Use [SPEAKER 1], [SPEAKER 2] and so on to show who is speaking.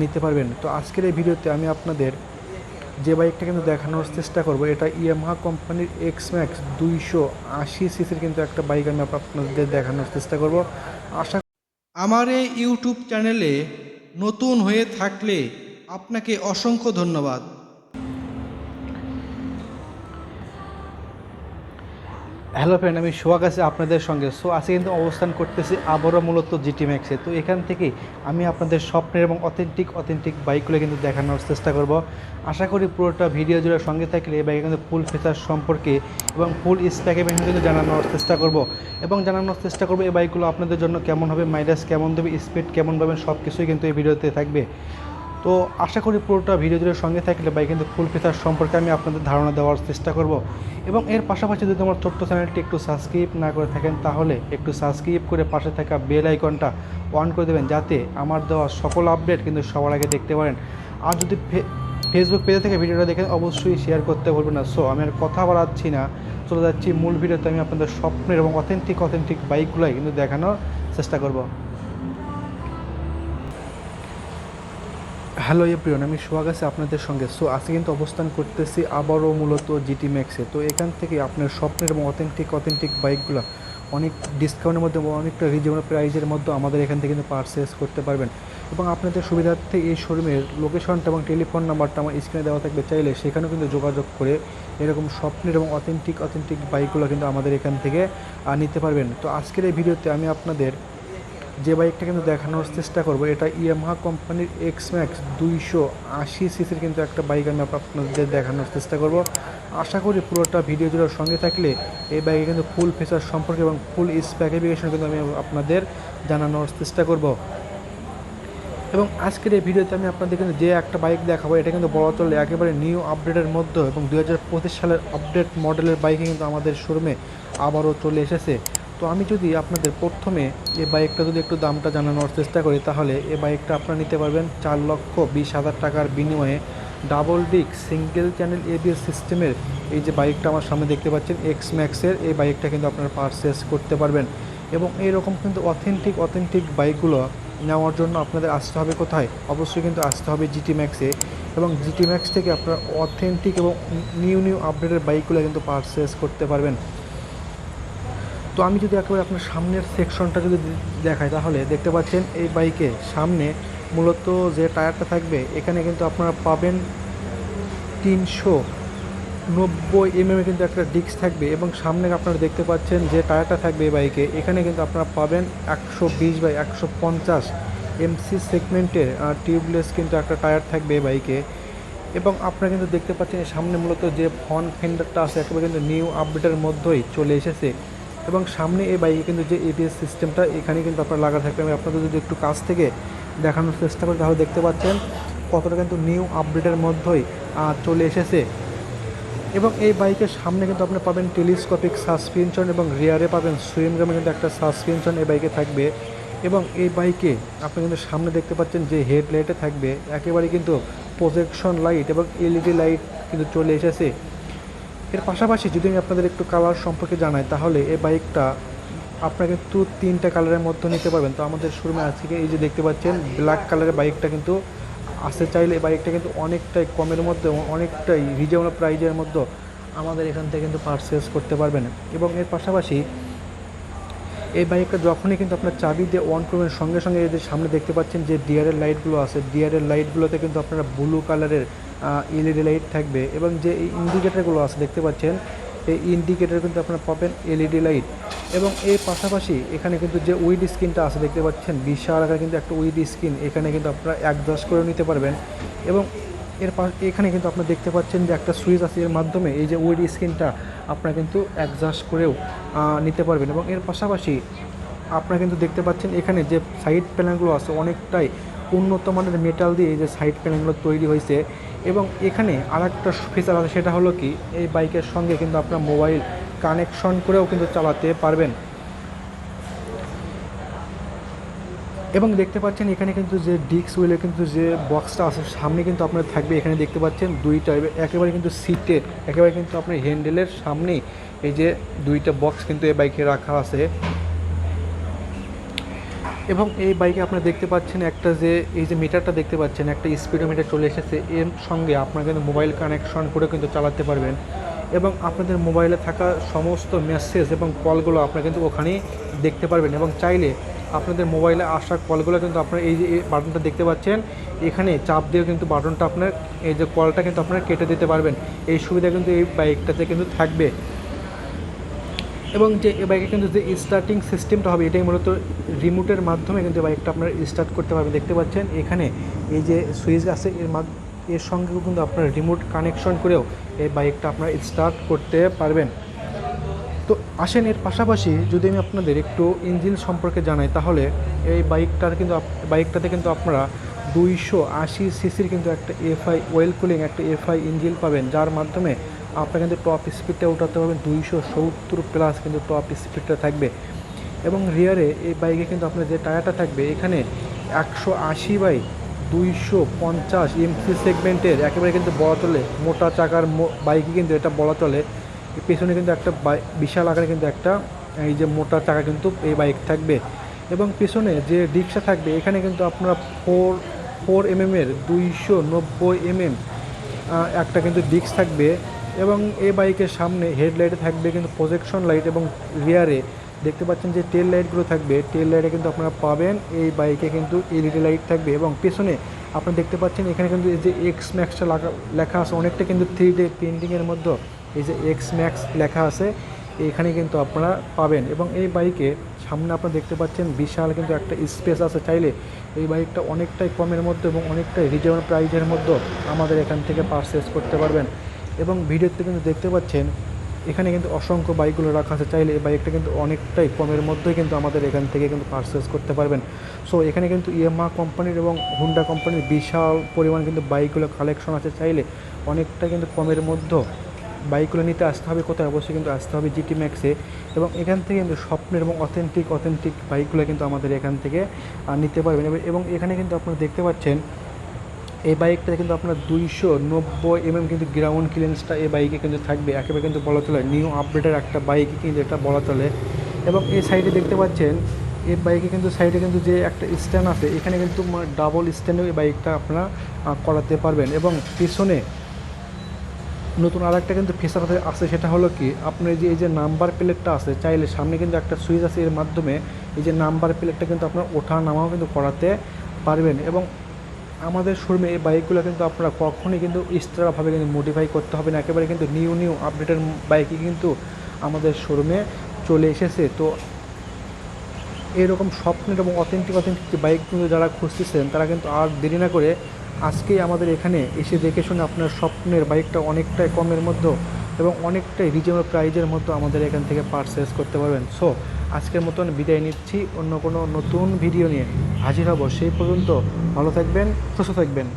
[SPEAKER 1] নিতে পারবেন। তো আজকের এই ভিডিওতে আমি আপনাদের যে বাইকটা কিন্তু দেখানোর চেষ্টা করব, এটা ইয়ামাহা কোম্পানির এক্স ম্যাক্স 280 সিসির কিন্তু একটা বাইক আমি আপনাদের দেখানোর চেষ্টা করব। আশা আমার এই ইউটিউব চ্যানেলে নতুন হয়ে থাকলে আপনাকে অসংখ্য ধন্যবাদ। হ্যালো ফ্রেন্ড, আমি সোহাগ আছি আপনাদের সঙ্গে। আজকে কিন্তু অবস্থান করতেছি আবারও মূলত জিটি ম্যাক্সে। তো এখান থেকে আমি আপনাদের স্বপ্নের এবং অথেন্টিক বাইকগুলো কিন্তু দেখানোর চেষ্টা করব। আশা করি পুরোটা ভিডিও জুড়ে সঙ্গে থাকলে এই বাইকে কিন্তু ফুল ফিচার সম্পর্কে এবং ফুল স্পেকিফিকেশন কিন্তু জানানোর চেষ্টা করব এই বাইকগুলো আপনাদের জন্য কেমন হবে, মাইলেজ কেমন দেবে, স্পিড কেমন পাবেন, সব কিছুই কিন্তু এই ভিডিওতে থাকবে। তো আশা করি পুরোটা ভিডিও জুড়ে সঙ্গে থাকলে বাইক কিন্তু ফুল ফিচার সম্পর্কে আমি আপনাদের ধারণা দেওয়ার চেষ্টা করব। এবং এর পাশাপাশি যদি আমার ছোট্ট চ্যানেলটি একটু সাবস্ক্রাইব না করে থাকেন তাহলে একটু সাবস্ক্রাইব করে পাশে থাকা বেল আইকনটা অন করে দেবেন, যাতে আমার দেওয়া সকল আপডেট কিন্তু সবার আগে দেখতে পারেন। আর যদি ফেসবুক পেজে থেকে ভিডিওটা দেখেন অবশ্যই শেয়ার করতে ভুলবেন না। আমি আর কথা বাড়াচ্ছি না, চলে যাচ্ছি মূল ভিডিওতে। আমি আপনাদের স্বপ্নের এবং অথেন্টিক বাইকগুলোই কিন্তু দেখানোর চেষ্টা করব। হ্যালো এভরিওয়ান, আমি সোহাগ আছি আপনাদের সঙ্গে। আজকে কিন্তু অবস্থান করতেছি আবারও মূলত জিটি ম্যাক্সে। তো এখান থেকে আপনার স্বপ্নের এবং অথেন্টিক বাইকগুলো অনেক ডিসকাউন্টের মধ্যে, অনেকটা রিজনেবল প্রাইজের মধ্যে আমাদের এখান থেকে কিন্তু পারচেস করতে পারবেন। এবং আপনাদের সুবিধার্থে এই শোরুমের লোকেশনটা এবং টেলিফোন নাম্বারটা আমার স্ক্রিনে দেওয়া থাকবে, চাইলে সেখানেও কিন্তু যোগাযোগ করে এরকম স্বপ্নের এবং অথেন্টিক বাইকগুলো কিন্তু আমাদের এখান থেকে নিতে পারবেন। তো আজকের এই ভিডিওতে আমি আপনাদের যে বাইকটা কিন্তু দেখানোর চেষ্টা করব, এটা ইয়ামাহা কোম্পানির এক্স ম্যাক্স 280 সিসির কিন্তু একটা বাইক আমি আপনাদের দেখানোর চেষ্টা করব। আশা করি পুরোটা ভিডিও জুড়ে সঙ্গে থাকলে এই বাইকে কিন্তু ফুল ফিচার সম্পর্কে এবং ফুল স্পেকিফিকেশন কিন্তু আমি আপনাদের জানানোর চেষ্টা করব। এবং আজকের এই ভিডিওতে আমি আপনাদের কিন্তু যে একটা বাইক দেখাবো, এটা কিন্তু বলা চলে একেবারে নিউ আপডেটের মধ্যে এবং 2025 সালের আপডেট মডেলের বাইকে কিন্তু আমাদের শোরুমে আবারও চলে এসেছে। তো আমি যদি আপনাদের প্রথমে এই বাইকটা যদি একটু দামটা জানানোর চেষ্টা করি, তাহলে এই বাইকটা আপনারা নিতে পারবেন 4,20,000 টাকার বিনিময়ে। Double disc single channel ABS সিস্টেমের এই যে বাইকটা আমার সামনে দেখতে পাচ্ছেন এক্স ম্যাক্সের, এই বাইকটা কিন্তু আপনারা পারচেস করতে পারবেন। এবং এইরকম কিন্তু অথেন্টিক বাইকগুলো নেওয়ার জন্য আপনাদের আসতে হবে কোথায়? অবশ্যই কিন্তু আসতে হবে জিটি ম্যাক্সে। এবং জিটি ম্যাক্স থেকে আপনারা অথেন্টিক এবং নিউ আপডেটের বাইকগুলো কিন্তু পারচেস করতে পারবেন। তো আমি যদি একেবারে আপনার সামনের সেকশনটা যদি দেখাই, তাহলে দেখতে পাচ্ছেন এই বাইকে সামনে মূলত যে টায়ারটা থাকবে, এখানে কিন্তু আপনারা পাবেন 390 কিন্তু একটা ডিস্ক থাকবে। এবং সামনে আপনারা দেখতে পাচ্ছেন যে টায়ারটা থাকবে এই বাইকে, এখানে কিন্তু আপনারা পাবেন 120/150 এমসি সেগমেন্টের টিউবলেস কিন্তু একটা টায়ার থাকবে এই বাইকে। এবং আপনারা কিন্তু দেখতে পাচ্ছেন সামনে মূলত যে ফ্রন্ট ফেন্ডারটা আছে একেবারে কিন্তু নিউ আপডেটের মধ্যেই চলে এসেছে। এবং সামনে এই বাইকে কিন্তু যে এবিএস সিস্টেমটা এখানে কিন্তু আপনার লাগা থাকবে। আমি আপনাদের যদি একটু কাছ থেকে দেখানোর চেষ্টা করি, তাহলে দেখতে পাচ্ছেন কতটা কিন্তু নিউ আপডেটের মধ্যেই চলে এসেছে। এবং এই বাইকের সামনে কিন্তু আপনি পাবেন টেলিস্কোপিক সাসপেনশন এবং রিয়ারে পাবেন সুইমগ্রামে কিন্তু একটা সাসপেনশন এই বাইকে থাকবে। এবং এই বাইকে আপনি কিন্তু সামনে দেখতে পাচ্ছেন যে হেডলাইটে থাকবে একেবারে কিন্তু প্রজেকশন লাইট এবং এলইডি লাইট কিন্তু চলে এসেছে। এর পাশাপাশি যদি আমি আপনাদের একটু কালার সম্পর্কে জানাই, তাহলে এই বাইকটা আপনারা কিন্তু 3টা কালারের মধ্যে নিতে পারবেন। তো আমাদের শোরুমে আজকে এই যে দেখতে পাচ্ছেন ব্ল্যাক কালারের বাইকটা কিন্তু আসতে চাইলে এই বাইকটা কিন্তু অনেকটাই কমের মধ্যে, অনেকটাই রিজনেবল প্রাইজের মধ্যে আমাদের এখান থেকে কিন্তু পারচেস করতে পারবেন। এবং এর পাশাপাশি এই বাইকটা যখনই কিন্তু আপনার চাবি দিয়ে অন করবেন, সঙ্গে সঙ্গে এই যে সামনে দেখতে পাচ্ছেন যে ডিআরএল লাইটগুলো আছে, ডিআরএল লাইটগুলোতে কিন্তু আপনারা ব্লু কালারের এলইডি লাইট থাকবে। এবং যে ইন্ডিকেটারগুলো আছে দেখতে পাচ্ছেন, এই ইন্ডিকেটার কিন্তু আপনারা পাবেন এলইডি লাইট। এবং এর পাশাপাশি এখানে কিন্তু যে উইড স্ক্রিনটা আছে দেখতে পাচ্ছেন, বিশাল আকার কিন্তু একটা উইড স্ক্রিন, এখানে কিন্তু আপনারা অ্যাডজাস্ট করে নিতে পারবেন। এবং এখানে কিন্তু আপনারা দেখতে পাচ্ছেন যে একটা সুইচ আছে, এর মাধ্যমে এই যে উইড স্ক্রিনটা আপনারা কিন্তু অ্যাডজাস্ট করেও নিতে পারবেন। এবং এর পাশাপাশি আপনারা কিন্তু দেখতে পাচ্ছেন এখানে যে সাইড প্যানেলগুলো আছে অনেকটাই উন্নত মানের মেটাল দিয়ে এই যে সাইড প্যানেলগুলো তৈরি হয়েছে। এবং এখানে আরেকটা ফিচার আছে, সেটা হলো কি, এই বাইকের সঙ্গে কিন্তু আপনার মোবাইল কানেকশন করেও কিন্তু চালাতে পারবেন। এবং দেখতে পাচ্ছেন এখানে কিন্তু যে ডিস্ক হুইলের কিন্তু যে বক্সটা আছে সামনে কিন্তু আপনার থাকবে, এখানে দেখতে পাচ্ছেন দুইটা একেবারে কিন্তু সিটের একেবারে কিন্তু আপনার হ্যান্ডেলের সামনে এই যে দুইটা বক্স কিন্তু এই বাইকে রাখা আছে। এবং এই বাইকে আপনারা দেখতে পাচ্ছেন একটা যে এই যে মিটারটা দেখতে পাচ্ছেন, একটা স্পিডোমিটার চলে এসেছে। এর সঙ্গে আপনারা কিন্তু মোবাইল কানেকশন করে কিন্তু চালাতে পারবেন এবং আপনাদের মোবাইলে থাকা সমস্ত মেসেজ এবং কলগুলো আপনারা কিন্তু ওখানেই দেখতে পারবেন এবং চাইলে আপনাদের মোবাইলে আসা কলগুলো কিন্তু আপনারা এই যে এই বাটনটা দেখতে পাচ্ছেন, এখানে চাপ দিয়ে কিন্তু বাটনটা আপনার এই যে কলটা কিন্তু আপনারা কেটে দিতে পারবেন। এই সুবিধা কিন্তু এই বাইকটাতে কিন্তু থাকবে। এবং যে এই বাইকে কিন্তু যে স্টার্টিং সিস্টেমটা হবে এটাই মূলত রিমোটের মাধ্যমে কিন্তু বাইকটা আপনারা স্টার্ট করতে পারবেন। দেখতে পাচ্ছেন এখানে এই যে সুইচ আছে এর সঙ্গেও কিন্তু আপনারা রিমোট কানেকশন করেও এই বাইকটা আপনারা স্টার্ট করতে পারবেন। তো আসেন এর পাশাপাশি যদি আমি আপনাদের একটু ইঞ্জিন সম্পর্কে জানাই, তাহলে এই বাইকটাতে কিন্তু আপনারা 280 সিসির কিন্তু একটা এফআই ওয়েল কুলিং একটা এফআই ইঞ্জিন পাবেন, যার মাধ্যমে আপনারা কিন্তু টপ স্পিডটা উঠাতে পারবেন 270 প্লাস কিন্তু টপ স্পিডটা থাকবে। এবং রিয়ারে এই বাইকে কিন্তু আপনার যে টায়ারটা থাকবে এখানে 180/250 এমসি সেগমেন্টের একেবারে কিন্তু বলা চলে মোটা চাকার বাইকই কিন্তু এটা বলা চলে। পেছনে কিন্তু একটা বিশাল আকারে কিন্তু একটা এই যে মোটা চাকা কিন্তু এই বাইক থাকবে। এবং পেছনে যে ডিস্কটা থাকবে এখানে কিন্তু আপনারা 4mm 290mm একটা কিন্তু ডিস্ক থাকবে। এবং এই বাইকের সামনে হেডলাইটে থাকবে কিন্তু প্রজেকশন লাইট এবং রিয়ারে দেখতে পাচ্ছেন যে টেল লাইটগুলো থাকবে, টেল লাইটে কিন্তু আপনারা পাবেন এই বাইকে কিন্তু এলইডি লাইট থাকবে। এবং পেছনে আপনারা দেখতে পাচ্ছেন এখানে কিন্তু এই যে এক্স ম্যাক্সটা লেখা আছে, অনেকটা কিন্তু 3D প্রিন্টিংয়ের মধ্যে এই যে এক্স ম্যাক্স লেখা আছে এখানে কিন্তু আপনারা পাবেন। এবং এই বাইকে সামনে আপনারা দেখতে পাচ্ছেন বিশাল কিন্তু একটা স্পেস আছে, চাইলে এই বাইকটা অনেকটাই কমের মধ্যে এবং অনেকটাই রিজনেবল প্রাইজের মধ্যে আমাদের এখান থেকে পারচেস করতে পারবেন। এবং ভিডিওতে কিন্তু দেখতে পাচ্ছেন এখানে কিন্তু অসংখ্য বাইকগুলো রাখা আছে, চাইলে এই বাইকটা কিন্তু অনেকটাই কমের মধ্যেই কিন্তু আমাদের এখান থেকে কিন্তু পারচেস করতে পারবেন। সো এখানে কিন্তু ইয়ামাহা কোম্পানির এবং হুন্ডা কোম্পানির বিশাল পরিমাণ কিন্তু বাইকগুলো কালেকশন আছে, চাইলে অনেকটা কিন্তু কমের মধ্যে বাইকগুলো নিতে আসতে হবে কোথায়, অবশ্যই কিন্তু আসতে হবে জিটি ম্যাক্সে। এবং এখান থেকে কিন্তু স্বপ্নের এবং অথেন্টিক বাইকগুলো কিন্তু আমাদের এখান থেকে নিতে পারবেন। এবং এখানে কিন্তু আপনারা দেখতে পাচ্ছেন এই বাইকটাতে কিন্তু আপনার 290mm কিন্তু গ্রাউন্ড ক্লিয়ারেন্সটা এই বাইকে কিন্তু থাকবে, একেবারে কিন্তু বলা চলে নিউ আপডেটের একটা বাইক কিন্তু এটা বলা চলে। এবং এই সাইডে দেখতে পাচ্ছেন এই বাইকে কিন্তু সাইডে কিন্তু যে একটা স্ট্যান্ড আছে এখানে কিন্তু ডাবল স্ট্যান্ডেও এই বাইকটা আপনারা করাতে পারবেন। এবং পিছনে নতুন আর একটা কিন্তু ফিচার আছে, সেটা হলো কি আপনার এই যে নাম্বার প্লেটটা আছে, চাইলে সামনে কিন্তু একটা সুইচ আছে, এর মাধ্যমে এই যে নাম্বার প্লেটটা কিন্তু আপনার ওঠা নামাও কিন্তু করাতে পারবেন। এবং আমাদের শোরুমে এই বাইকগুলো কিন্তু আপনারা কখনই কিন্তু এক্সট্রাভাবে কিন্তু মডিফাই করতে হবে না, একেবারে কিন্তু নিউ আপডেটের বাইকই কিন্তু আমাদের শোরুমে চলে এসেছে। তো এরকম স্বপ্নের এবং অথেন্টিক বাইক কিন্তু যারা খুঁজতেছেন তারা কিন্তু আর দেরি না করে আজকেই আমাদের এখানে এসে দেখে শুনে আপনার স্বপ্নের বাইকটা অনেকটাই কমের মধ্যে এবং অনেকটাই রিজনেবল প্রাইজের মধ্যে আমাদের এখান থেকে পারচেস করতে পারবেন। সো আজকের মতন বিদায় নিচ্ছি, অন্য কোনো নতুন ভিডিও নিয়ে হাজির হব। সেই পর্যন্ত ভালো থাকবেন, সুস্থ থাকবেন।